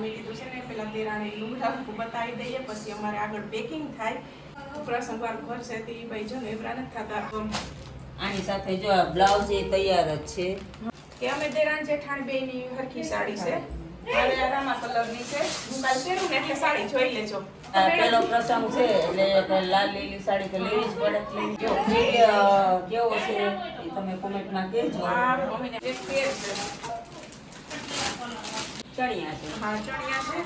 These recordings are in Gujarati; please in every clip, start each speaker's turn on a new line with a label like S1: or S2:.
S1: મેં કીધું છે ને પેલા દેરાણી લુગડા બતાવી દઈએ પછી અમારે આગળ પેકિંગ થાય. પ્રસંગવાર ઘર છે તે ભાઈ જો ને એવરા નથી થતા.
S2: આની સાથે જો આ બ્લાઉઝ એ તૈયાર જ છે
S1: કે અમે દેરાણ જેઠાણ બે ની હરખી સાડી છે. મારે આ રામા કલરની છે. હું કાલ પહેરું ને એટલે સાડી જોઈ લેજો.
S2: પેલો પ્રસંગ છે એટલે લાલ લીલી સાડી તો લેવી જ પડે. જો કેવો છે એ તમે કોમેન્ટમાં કહેજો.
S1: આ મમ્મીને એક પેર છે.
S2: ચણિયા છે.
S1: હા ચણિયા છે.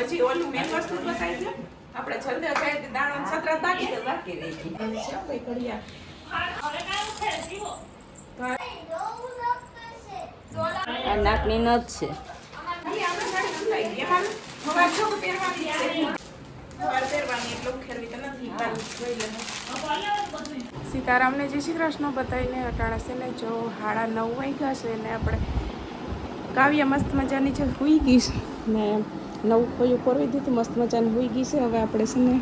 S1: હજી ઓલું મેન વસ્તુ બતાવી છે. આપણે જલ્દી જાય દાણો સતરા બાકી છે બાકી રહી ગઈ. છે ભાઈ ઘડિયા.
S2: આ નાકની નથ છે.
S1: સીતારામને જય શ્રી કૃષ્ણ બતાવીને અટાણા છે ને જો 9:30 વાગ્યા છે ને આપણે કાવ્ય મસ્ત મજાની છે હુઈ ગઈ છે ને નવું ખોયું પરવી દીધું મસ્ત મજાની હુઈ ગઈ છે. હવે આપણે છે ને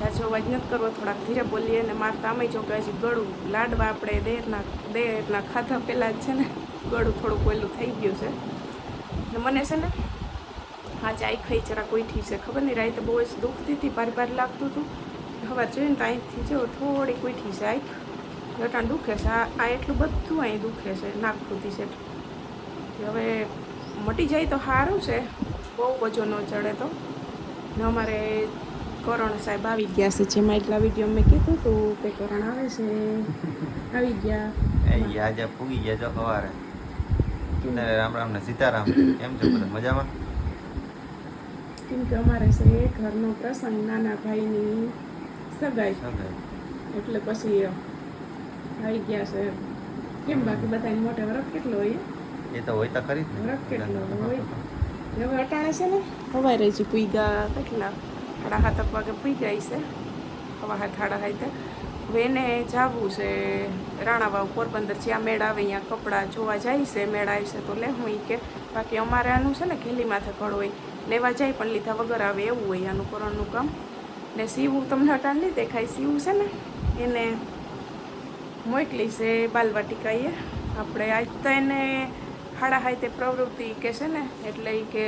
S1: જાજો અવાજ નથી કરવો, થોડાક ધીરે બોલીએ ને મારતા આમે જો કે હજી ગળું લાડવા આપણે દેરના ખાધા પહેલાં જ છે ને ગળું થોડુંક ઓલું થઈ ગયું છે ને મને છે ને હા ચાઈ ખાઈ જરા કોઈથી છે ખબર નહીં રાતે બહુ જ દુખતી હતી, ભારે લાગતું હતું. હવે જોઈને તો અહીંથી જો થોડી કોઈથી છે આંખ જટાણ દુખે છે. આ એટલું બધું અહીં દુખે છે નાક સુધી છે. હવે મટી જાય તો સારું છે, બહુ વજો ન ચડે તો. ને અમારે કરણ સાહેબ આવી ગયા છે જેમાં એટલા વિડીયો મેં કીધું હતું કે કરણ આવે છે આવી ગયા.
S3: આજે પૂગી ગયા છો સવારે. રામ રામ ને સીતારામ. કેમ છો બધા મજામાં?
S1: કેમ કે અમારે છે ઘરનો પ્રસંગ, નાના ભાઈની સગાઈ એટલે પછી આવી ગયા છે. કેમ બાકી બધાની મોટે વરખ કેટલો હોય?
S3: એ તો હોય તો ખરી જ ને.
S1: વરખ કેટલો હોય? હવે અટાણે છે ને સવારે જ પૂગ્યા કેટલા 7:30 વાગે પૂગ્યા છે. 7:30 હવે એને જવું છે રાણાવાવ પોરબંદર જ્યાં મેળ આવે અહીંયા કપડાં જોવા જાય છે. મેળ આવશે તો લે હું કે બાકી અમારે આનું છે ને ઘેલી માથે ઘડ હોય લેવા જાય પણ લીધા વગર આવે એવું હોય આનું કરણનું કામ. ને સીવું તમને અટાણ નહીં દેખાય, સીવું છે ને એને મોકલી છે બાલવાટિકાએ. આપણે આજ તો એને 7:30 પ્રવૃત્તિ કે છે ને એટલે કે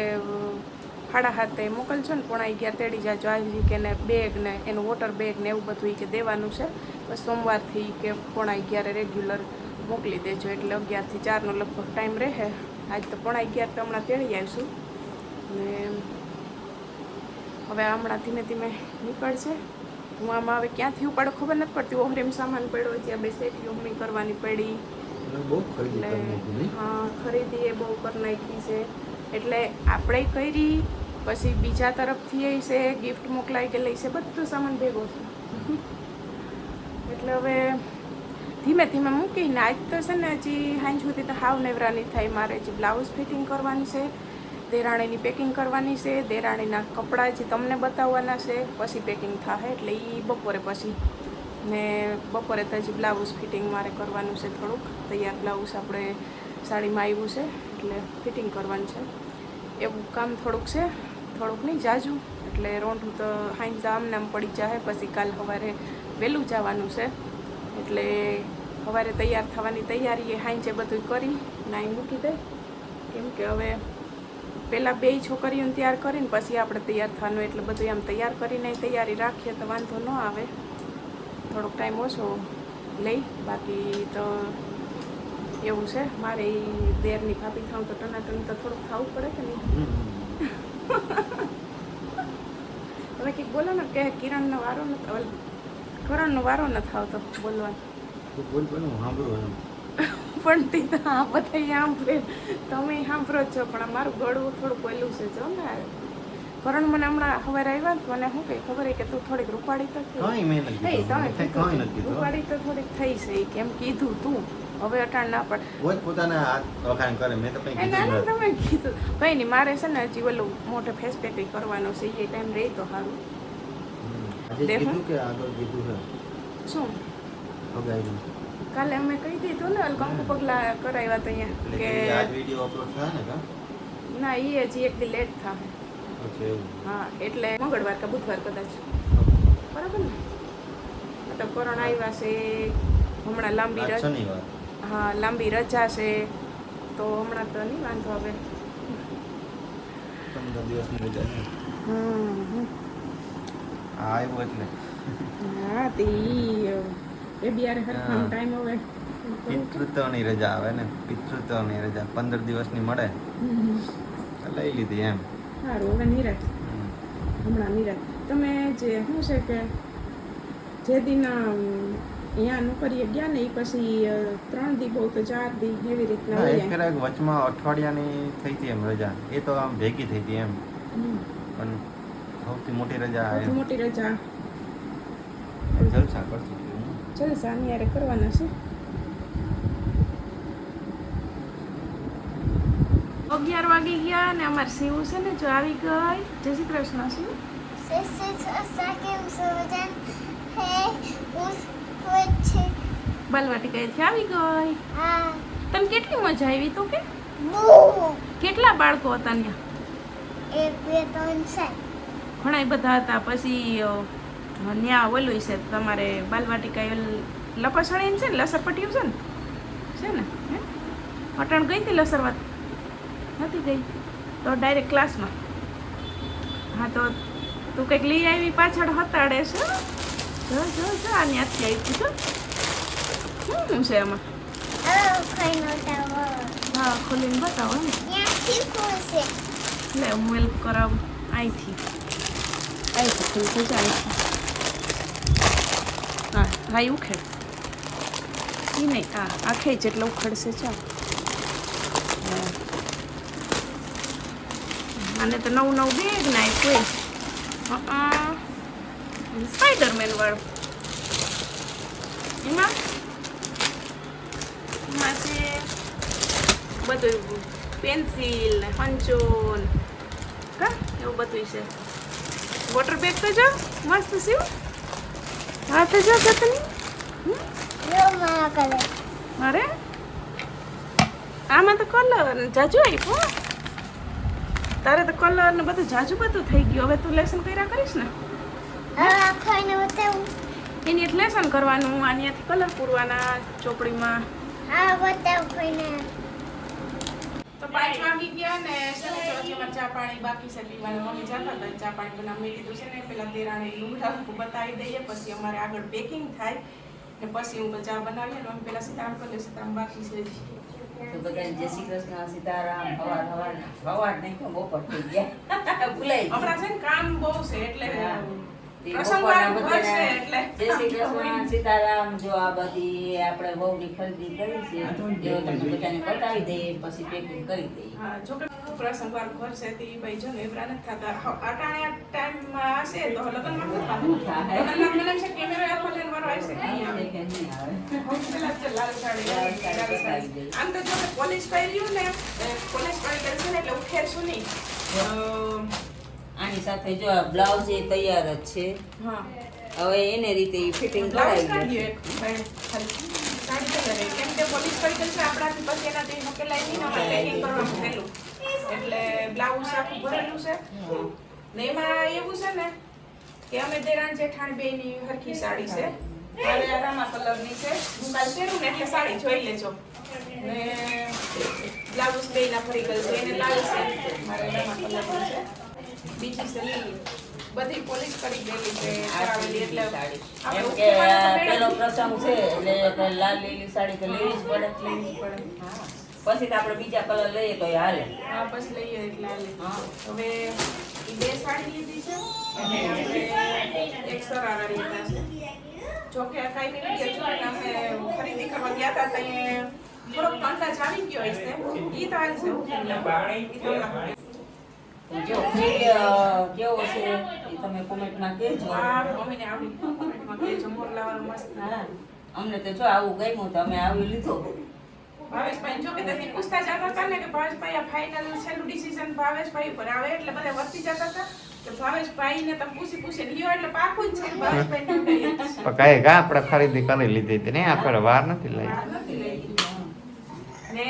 S1: 7:30 મોકલજો ને 11:30 તેડી જાજો. આજે કે ને બેગ ને એનું વોટર બેગ ને એવું બધું કે દેવાનું છે. બસ સોમવારથી કે 11:30 રેગ્યુલર મોકલી દેજો એટલે 11 થી 4 નો લગભગ ટાઈમ રહે. આજ તો 11:30 તો હમણાં તેડી આવીશું ને હવે હમણાં ધીમે નીકળશે. હું આમાં હવે ક્યાંથી ઉપાડો ખબર નથી પડતી. ઓહરીમ સામાન પડ્યો ત્યાં બે સેટી ઉમણી કરવાની પડી એટલે હા ખરીદી એ બહુ કરી નાખી છે. એટલે આપણે કરી પછી બીજા તરફથી એ છે ગિફ્ટ મોકલાઈ ગયેલી છે, બધું સામાન ભેગો છે. એટલે હવે ધીમે મૂકીને આજ તો છે ને હજી સાંજ સુધી તો હાવ નેવરા નહીં થાય. મારે હજી બ્લાઉઝ ફિટિંગ કરવાની છે, દેરાણીની પેકિંગ કરવાની છે, દેરાણીના કપડાં જે તમને બતાવવાના છે પછી પેકિંગ થાય એટલે એ બપોરે પછી. ને બપોરે તો હજી બ્લાઉઝ ફિટિંગ મારે કરવાનું છે થોડુંક. તૈયાર બ્લાઉઝ આપણે સાડીમાં આવ્યું છે એટલે ફિટિંગ કરવાનું છે. એવું કામ થોડુંક છે, થોડુંક નહીં જાજુ. એટલે રોંઢું તો હાઈ આમને આમ પડી જાય. પછી કાલ સવારે વહેલું જવાનું છે એટલે સવારે તૈયાર થવાની તૈયારી એ હાંજે બધું કરી નાઈ મૂકી દે. કેમ કે હવે પહેલાં 2 છોકરીઓને તૈયાર કરીને પછી આપણે તૈયાર થવાનું એટલે બધું આમ તૈયાર કરીને તૈયારી રાખીએ તો વાંધો ન આવે. થોડોક ટાઈમ ઓછો લઈ બાકી તો એવું છે. મારે એ દેરની ભાભી થાવ તો ટનાટન તો થોડુંક ખાવું પડે કે નહીં? હવે કંઈક બોલો ને કે કિરણનો વારો નથી, કરણનો વારો નથી આવતો બોલવાનો. પણ તે તો હા બધા સાંભળે, તમે સાંભળો છો પણ મારું ગળું થોડુંક પહેલું છે જો ને. કરણ મને હમણાં સવારે આવ્યા ને મને શું કંઈ ખબર કે તું થોડીક રૂપાળી તો રૂપાળી તો થોડીક થઈ છે કેમ કીધું તું. હવે અટાણ ના પડે તમે કીધું કંઈ નહીં. મારે છે ને હજી ઓલું મોટે ફેસ પેક કરવાનો છે એ ટાઈમ રહી તો સારું. શું કાલે અમે કહી દીધું ને કંકુ પગલા કરાવ્યા તો અહીંયા કે ના એ હજી એક દી લેટ થાય. હા એટલે મંગળવાર કે બુધવાર કદાચ બરાબર ને. તો કરણ આવ્યા છે હમણાં લાંબી રજા છે તો હમણાં તો નહીં વાંધો આવે.
S3: 15 દિવસની રજા છે
S1: હમ.
S3: આ આવ્યું એટલે
S1: હા તે બેબી યાર હરખાનો
S3: હા.
S1: ટાઈમ હવે
S3: પિતૃત્વની રજા આવે ને પિતૃત્વની રજા 15 દિવસની મળે તો લઈ લીધી એમ
S1: સારું હવે નિરાશ
S3: હમ.
S1: હમણાં નિરાશ તમે જે શું છે કે જે દિન અહીંયા નોકરીએ ગયા ને એ પછી 3 દી બહુ તો 4 દી એવી રીતના
S3: ના,
S1: હોય
S3: એક ફેર વચમાં અઠવાડિયાની થઈ હતી એમ રજા એ તો આમ ભેગી થઈ હતી એમ પણ સૌથી મોટી રજા
S1: સૌથી
S3: એમ
S1: મોટી રજા
S3: જલસા કરશું
S1: જલસા નિયારે કરવાના છે 11 વાગી ગયા ને અમારે શિવ છે ને જો આવી ગઈ જય શ્રી કૃષ્ણ શિવ બાલવાટિકાએથી આવી ગઈ તને કેટલી મજા આવી તો કે કેટલા બાળકો હતા ત્યાં ઘણા બધા હતા પછી ત્યાં ઓલું છે તમારે બાલવાટિકા લપસણી છે ને લસરપટ્ટીયું છે ને હે? અટાણ ગઈ હતી લસરવા નથી ગઈ તો ડાયરેક્ટ ક્લાસમાં હા તો તું કંઈક લઈ આવી પાછળ હતાડે છે જો જો જો આ ત્યાંથી આવી છું શું છે એમાં હા ખોલીને બતાવો ને લે હું હેલ્પ કરાવું અહીંથી ખોલતું છે અહીંથી હા હા એ ઉખેડ એ નહીં હા આખે જેટલો ઉખેડશે ચાલ આને તો નવું બેગ નાખ્યું સ્પાઈડરમેન વાળું એમાં છે બધું પેન્સિલ ને હંચો ને કા એવું બધું છે વોટર બેગ તો જો મસ્ત સીવ હા તો જો ગતની અરે આમાં તો કલર જાજુ આપ્યો તારે તો કલર ને બધું જાજુ બધું થઈ ગયું હવે તું લેસન કર્યા કરીશ ને એની એક લેસન કરવાનું આની કલર પૂરવાના ચોપડીમાં તો 5 વાગી ગયા ને સવારમાં ચા પાણી બાકી છે પીવાનું મમ્મી જતા હતા ચા પાણી બનાવી લીધું છે ને પેલા દેરાણે લુગડા બતાવી દઈએ પછી અમારે આગળ પેકિંગ થાય ને પછી હું ચા બનાવીએ ને પેલા સીતારામ કરી સીતારામ બાકી છે
S2: તો બધાને જય શ્રી કૃષ્ણ સીતારામ સવાર નહીં તો બપોર થઈ ગયા ભૂલાઈ ગયું.
S1: હમણાં છે ને કામ બહુ છે એટલે
S2: હા.
S1: પ્રસંગવાર
S2: બપોરના
S1: ઘર છે એટલે
S2: જય શ્રી કૃષ્ણ સીતારામ જો આ બધી આપણે બહુની ખરીદી કરી છે જો તમને બધાને બતાવી દઈએ પછી પેકિંગ કરી દઈએ
S1: હા જો કે પ્રસંગવાર ઘર છે તે ભાઈ જો એવરા નથી થતા અટાણે ટાઈમમાં હશે તો લગ્નમાં નથી થતું લગ્નમાં મને એમ છે કેમેરો આખો લઈને મારો આવશે નહીં આવે
S2: કે નહીં આવે
S1: પેલા છે લાલ સાડી
S2: લાલ
S1: લાલ
S2: સાડી
S1: સાડી આમ તો જો કે પોલિશ કર્યું ને પોલિશ કરી છે ને એટલે ઉખેરશું નહીં
S2: આની સાથે જો આ બ્લાઉઝ એ તૈયાર જ છે
S1: હા
S2: હવે એને રીતે ફિટિંગ
S1: બ્લાઉઝ
S2: કરાવી
S1: કાઢ્યો એક ભાઈ ખાલી સાડી તો કરે કેમ કે પોલિશ કરી છે આપણાથી પછી એનાથી હકેલાય નહીં ને પેકિંગ કરવાનું થયેલું એટલે બ્લાઉઝ આખું ભરેલું છે ને એમાં એવું છે ને કે અમે દેરાણ જેઠાણ બેની હરખી સાડી છે મારે આ રામા કલરની છે હું કાલ પહેરું ને એટલે સાડી જોઈ લેજો ને બ્લાઉઝ બેયના ફરી ગયું છે એને લાલ છે મારે રામા કલરની છે બીજી છે લીલી બધી પોલિશ કરી ગયેલી છે કરાવેલી એટલે
S2: સાડી
S1: આપણે
S2: એમ કે
S1: ઉકેલવાનો તો મેળ જ
S2: પેલો
S1: નહીં.
S2: પ્રસંગ છે એટલે લાલ લીલી સાડી તો લેવી જ પડે
S1: લેવી પડે
S2: હા. પછી તો આપણે બીજા કલર લઈએ તો હાલે
S1: હા બસ લઈએ એટલે હાલે.
S2: હા.
S1: હવે ઈ 2 સાડી લીધી છે અને આપણે એક સરારા લીધા છે જો કે આ કાંઈ નહીં લઈએ જો એટલે અમે ખરીદી કરવા ગયા હતા ત્યાં થોડોક અંદાજ આવી ગયો હશે ઈ તો હાલ છે ઈ તો હમણાં.
S2: જો ફીલ કેવો છે એ તમે કોમેન્ટમાં કહેજો
S1: આ મમ્મીને આવડી કોમેન્ટમાં કહેજો મોરલાવાળું મસ્ત
S2: હા અમને તો જો આવું ગમ્યું તો અમે આવી લીધો
S1: ભાવેશભાઈ જો કે તેથી પૂછતા જતા હતા ને કે ભાવેશભાઈ આ ફાઇનલ છેલ્લું ડિસિઝન ભાવેશભાઈ ઉપર આવે એટલે બધા વર્તી જતા હતા કે ભાવેશભાઈને તમે પૂછીને લ્યો એટલે પાકું જ છે ભાવેશભાઈને કહીએ
S3: પણ કઈ કા આપણે ખરીદી કરી લીધી હતી ને આપણે વાર નથી લઈ
S1: બહાર નથી લઈ ને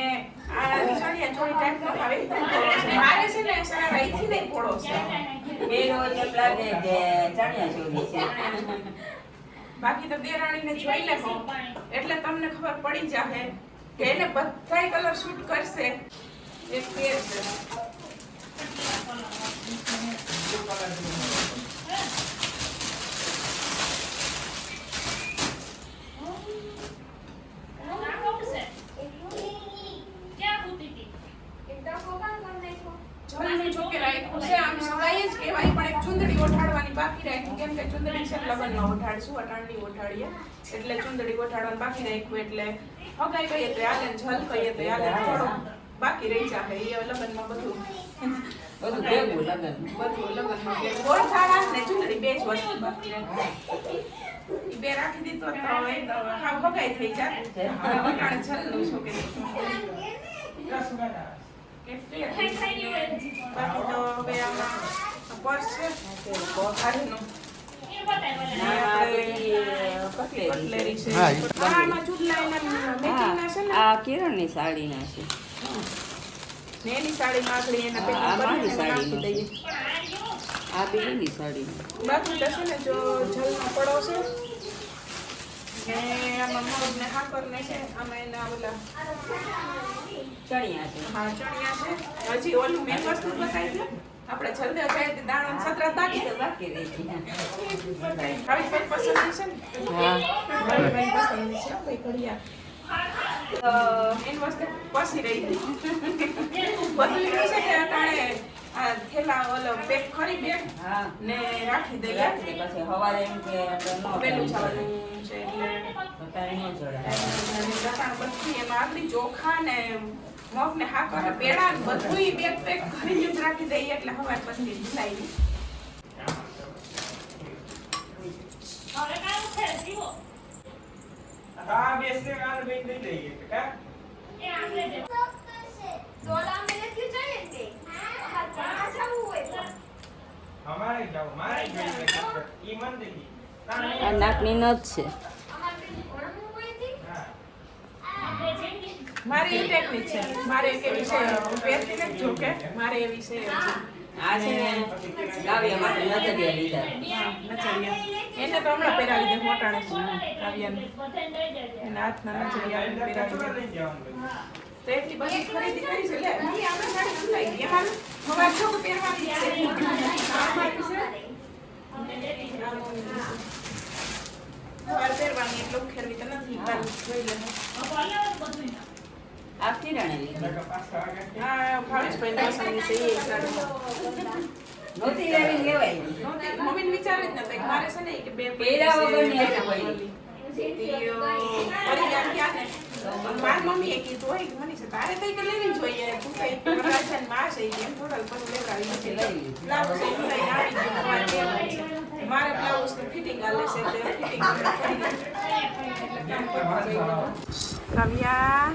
S1: આ ચણિયા ચોળી ટાઈપનો આવે મારે છે ને સરારા અહીંથી નહીં પોળો છે
S2: બે રોજ એમ લાગે કે ચણિયા ચોળી છે
S1: બાકી તો દેરાણીને જોઈ લેવો એટલે તમને ખબર પડી જાહે કે એને બધાય કલર શૂટ કરશે એક પેર છે રાખ્યું છે આમ સગાઈ જ કહેવાય પણ એક ચુંદડી ઓઢાડવાની બાકી રાખી કેમ કે ચુંદડી છે લગ્નમાં ઓઢાડશું અટાણની ઓઢાડીએ એટલે ચુંદડી ઓઢાડવાનું બાકી રાખ્યું એટલે હગાઈ કહીએ તો હાલે જલ કહીએ તો હાલે થોડું બાકી રહી જાય એ લગ્નમાં બધું
S2: ભેગું લગન
S1: બધું લગ્નમાં ગોળ થાળા ને ચુંદડી બે જ વસ્તુ બાકી રહે ઈ બે રાખી દીધો તો એકદમ હાવ હગાઈ થઈ જાય અટાણે જલનું શું કે બાકી તો હવે આમાં પર્સ છે હારીનું કટલેરી છે
S3: હા,
S1: આમાં ચૂડલા એના મેચિંગના છે ને
S2: આ કિરણની સાડીના છે
S1: ને એની સાડીમાં આગળ એના
S2: આ
S1: પેટમાં
S2: મારી
S1: કરીને નાખી
S2: સાડીનું
S1: દઈએ
S2: આ બીજીની સાડીનું
S1: બાકી તો છે ને જો જલનો પડો છે ને આમાં મગ ને હાકર ને છે આમાં એના ઓલા
S2: ચણિયા છે
S1: હા ચણિયા છે હજી ઓલું મેન વસ્તુ બતાવી દે આપણે જલ્દી જાય તે દાણો ને સતરા બાકી તો
S2: બાકી રહી ગયા
S1: ભાઈ ભાઈ પસંદ છે ને
S2: હા
S1: ભાઈ ભાઈ પસંદ છે ભાઈ ઘડિયા એન વસ્તુ પસી રહી ગઈ બધું એવું છે કે અટાણે આ થેલા ઓલો પેક ખરી બેગ
S2: હા
S1: ને રાખી દઈએ
S2: રાખી દે પછી હવારે એમ કે આપણે ન
S1: પેલું જવાનું છે એટલે
S2: ટાઈમ ન જડે
S1: લસણ બધી એમાં આગળી ચોખા ને મગ ને હાકર ને પેડા ને બધું બેગ પેક કરીને જ રાખી દઈએ એટલે હવાર પછી ભૂલાઈ નહીં
S4: હા બેસને કાલ બેન દઈ દઈએ કા અમારે જાવ મારે જોઈએ ઈ મન દેખી
S2: આ નાકની નથ છે
S1: મારે એ ટાઈપની છે મારે કેવી છે હું પહેરતી નથી જો કે મારે એવી છે
S2: આ છે ને કાવ્યા માટે નજરિયા લીધા
S1: હા, નજરિયા. એને તો હમણાં પહેરાવી દે મોટાણે કાવ્યાને એના હાથના નજરિયા પહેરાવી દે
S4: લઈ જવાનું
S1: તો એટલી બધી ખરીદી કરી છે લે મમ્મી આપણે સાડી સુલાઈ ગઈ એમાં હવા જો કે પહેરવાની છે આ મારી છે આ મમ્મીની છે. હવા પહેરવાની એટલે ઉખેરવી તો નથી કાલ જોઈ લે
S2: આ કિરણે લીધી
S4: પાછા આગળ
S1: આ ભાવેશભાઈ પસંદની છે એ સાડી
S2: નહોતી લેવી લેવાય
S1: નહોતી. મમ્મીને વિચાર જ નતો કે મારે છે ને કે બે
S2: પહેર્યા વગરની
S1: પહેર્યા
S2: હતી
S1: વગરની. પરિવાર ક્યાં ને મારી મમ્મીએ કીધું હોય કે મને છે તારે તો કે લેવી જોઈએ તું કઈ વરરાજાની માં છે એમ થોડા પછી લેવડાવી નથી
S2: લઈ
S1: બ્લાઉઝ એ લઈને આવી ગયું મારે પહેરવાનું છે મારે બ્લાઉઝ ની ફિટિંગ આલે છે તે ફિટિંગ એટલે કામ કરવા જઈ કાવ્યા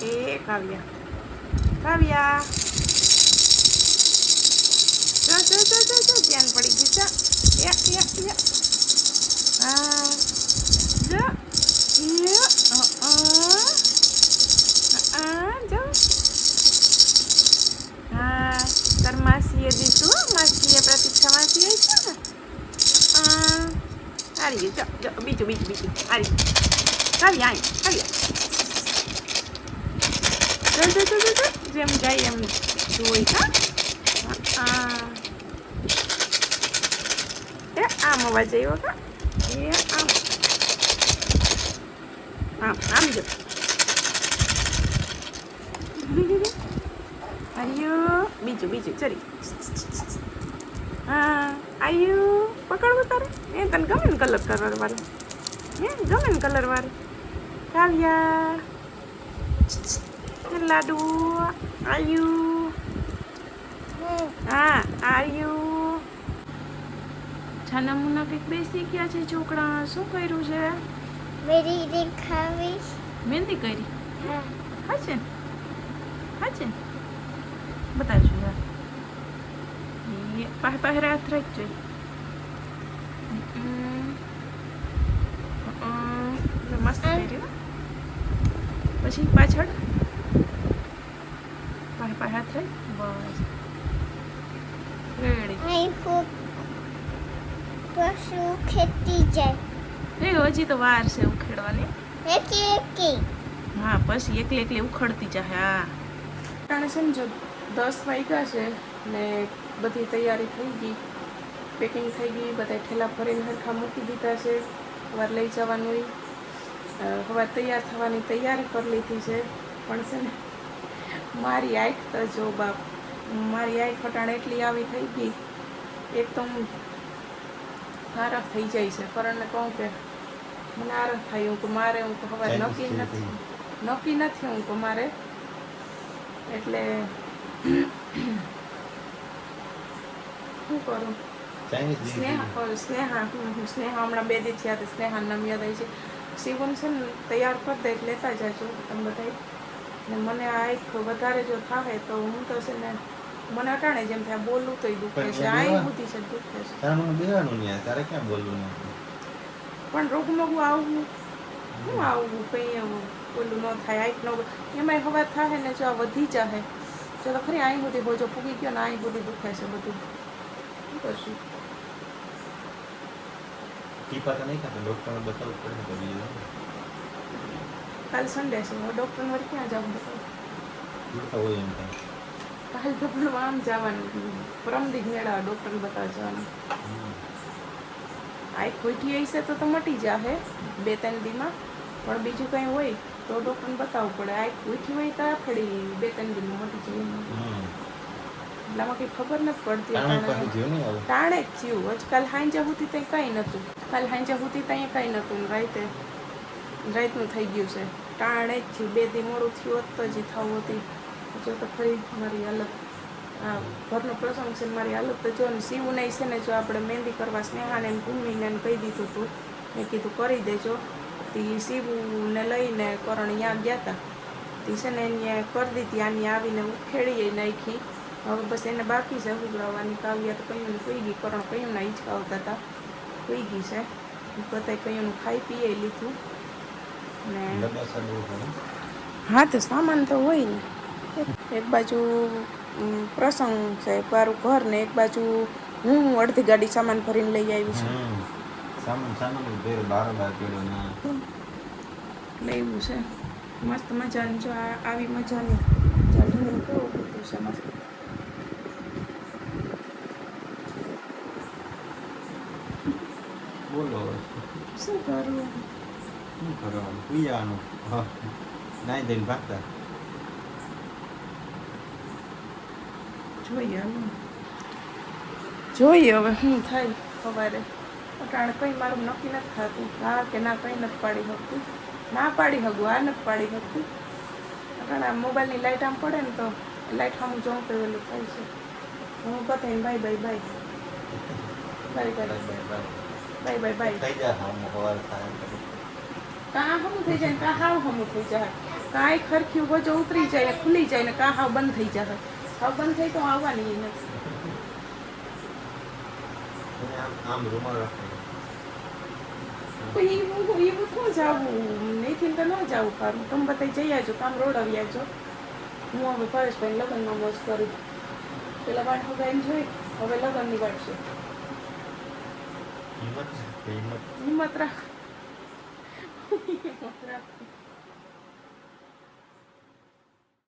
S1: એ કાવ્યા કાવ્યા જો ધ્યાન પડી ગયું છે હા જો જો હા તાર માસીએ દીધું માસીએ પ્રતીક્ષા માસી આવી છે ને હારી ગયું જો બીજું હારી કાવ્યા જેમ જાય એમ જોઈ હા એ આમ અવાજ આવ્યો કા એ આમ જો આયુ બીજું ચરી હા આયુ પકડવું તારે એ તને ગમે ને કલર વાળું ગમે ને કલર વાળું કાવ્યા લાડુ આયુ હા આયુ છાના મુના કંઈક બેસી ગયા છે છોકરા શું કર્યું છે
S5: મેરી ખાવીશ
S1: મહેંદી કરી
S5: હા
S1: ખાશે બતાવજો યાર એ પાસે હાથ રાખજો મસ્ત કર્યું પછી પાછળ પાસે હાથ રાખ બસ રેડી
S5: અહીં ખૂબ પશુ ખેતી જાય
S1: એ હજી તો વાર છે ઉખેડવાની
S5: એકી
S1: હા પછી એકલી ઉખડતી જાય હા ટાણે છે ને જો 10 વાગ્યા છે ને બધી તૈયારી થઈ ગઈ પેકિંગ થઈ ગઈ બધા ઠેલા ભરીને હરખા મૂકી દીધા છે સવાર લઈ જવાનું સવાર તૈયાર થવાની તૈયારી કરી લીધી છે પણ છે ને મારી આંખ તો જો બાપ, મારી આંખ ખટાણ એટલી આવી થઈ ગઈ, એક તો હું આરખ થઈ જાય છે. કરણને કહું કે મને આરખ થાય, હું કે મારે, હું તો હવે નક્કી નથી હું કે મારે, એટલે શું કરું. સ્નેહા હમણાં 2 દી થયા, સ્નેહા નામ યાદ આવી છે. શિવન છે ને તૈયાર કરી દે એટલે લેતા જાજો તમે બધા. ને મને આ એક વધારે જો થાય તો હું તો છે ને, મને અટાણે જેમ થાય બોલું તો દુખે છે, આ બુદ્ધિ છે દુખે છે.
S3: તારે ક્યાં બોલવું નથી.
S1: પણ રોગમોગું આવવું, શું આવવું, કંઈ એવું બોલું ન થાય. આંખ ન એમાંય હવા થાય ને, જો આ વધી જાય ચલો ખરી અહીં સુધી બોજો પૂગી ગયો ને, અહીં સુધી દુખે છે બધું. શું કરશું.
S3: ટીપા તો નહીં ખાતા, ડૉક્ટરને બતાવવું પડે તો બીજું
S1: કાલ સન્ડે છે, હું ડૉક્ટર મારે ક્યાં જવું બતાવું.
S3: જોતા હોય એમ થાય.
S1: કાલ તો પણ આમ જવાનું, પરમદી મેળા ડૉક્ટરને બતાવવા જવાનું. આ ખોટી હશે તો મટી જાહે 2-3 દીમાં, પણ બીજું કંઈ હોય તો ડૉક્ટરને બતાવવું પડે. આ ખોટી હોય તો આખડી 2-3 દીમાં મટી જાય. એટલામાં કંઈ ખબર નથી પડતી. ટાણે જ થયું. કાલ સાંજે સુધી ત્યાં કંઈ નહોતું, કાલ સાંજે સુધી ત્યાં કંઈ નહોતું, રાતનું થઈ ગયું છે. ટાણે જ થયું. 2 દી મોડું થયું હોત તો જ થવું હતી. જો તો ખરી મારી હાલત, આ ઘરનો પ્રસંગ છે, મારી હાલત તો જો ને. શિવને છે ને, જો આપણે મહેંદી કરવા સ્નેહાને ભૂમિને કહી દીધું હતું, મેં કીધું કરી દેજો. તે શિવને લઈને કરણ ત્યાં ગયા હતા, તે છે ને એને કરી દીધી. આની આવીને ઉખેડી નાખી. હવે બસ એને બાકી છે ઉગડાવવાની. કાવ્યા તો કયું પી ગઈ, કરણ કયું ના હિંચકાવતા હતા, પી ગઈ છે. બધાય કયું ખાઈ પીએ લીધું ને. હા તો સામાન તો હોય ને. એક બાજુ પ્રસંગ છે, મારું ઘર ને એક બાજુ હું અડધી ગાડી સામાન ભરીને લઈ આવી છું. લેવું છે મસ્ત મજાની. જો આવી મજાની ચટણી કેવું બધું છે મસ્ત.
S3: બોલો
S1: શું કરવું.
S3: શું કરવાનું, પી જવાનું, નાઈ દઈને ભાગતા.
S1: જોઈએ હવે શું થાય સવારે. અટાણે કંઈ મારું નક્કી નથી થતું, હા કે ના કંઈ નથી પાડી શકતું. ના પાડી શકું, આ નથી પાડી શકતું. અટાણે મોબાઈલની લાઇટ આમ પડે ને તો લાઇટ સામું જોઉં તો એલું થાય છે. હું બતાવીને bye bye bye bye bye bye bye bye.
S3: થઈ જાય સવાર થાય.
S1: કાં હમું થઈ જાય ને કાં હાવ હમું થઈ જાય. કાંઈ ખરખ્યું ગોજો ઉતરી જાય ને ખુલી જાય ને કાં હાવ બંધ થઈ જાય. હાવ બંધ થઈ તો આવવાની નથી.
S3: આમ રૂમાલ રાખે.
S1: એવું શું જવું, નહીંથી તો ન જવું કામ. તમે બધા જઈ આવજો, કામ રોડાવી આવજો. હું હવે પરેશભાઈ લગ્નમાં મોજ કરું. પેલા વાટ હગાઈને જોઈ, હવે લગ્નની વાટ છે. હિંમત રાખ. હિંમત રાખ.